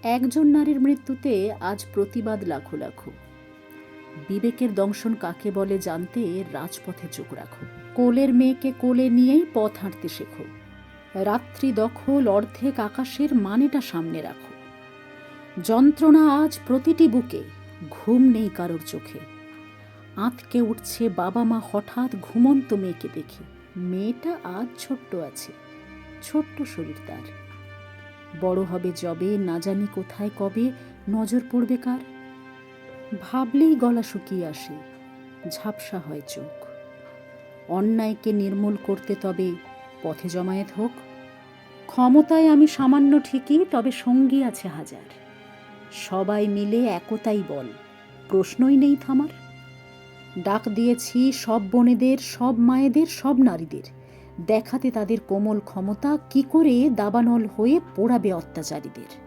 একজন নারীর মৃত্যুতে আজ প্রতিবাদ লাখো লাখো। বিবেকের দংশন কাকে বলে জানতে রাজপথে চোখ রাখো। কোলের মেয়েকে কোলে নিয়েই পথ হাঁটতে শেখো। রাত্রি দখল অর্ধেক আকাশের মানেটা সামনে রাখো। যন্ত্রণা আজ প্রতিটি বুকে, ঘুম নেই কারোর চোখে। আঁতকে উঠছে বাবা মা হঠাৎ ঘুমন্ত মেয়েকে দেখে। মেয়েটা আজ ছোট্ট আছে, ছোট্ট শরীর তার। বড় হবে যবে না জানি কোথায় কবে, নজর পড়বে কার। ভাবলেই গলা শুকিয়ে আসে, ঝাপসা হয় চোখ। অন্যায়কে নির্মূল করতে তবে পথে জমায়েত হোক। ক্ষমতায় আমি সামান্য ঠিকই, তবে সঙ্গী আছে হাজার। সবাই মিলে একতাই বল, প্রশ্নই নেই থামার। ডাক দিয়েছি সব বোনেদের, সব মায়েদের, সব নারীদের, দেখাতে তাদের কোমল ক্ষমতা কি করে দাবানল হয়ে পোড়াবে অত্যাচারীদের।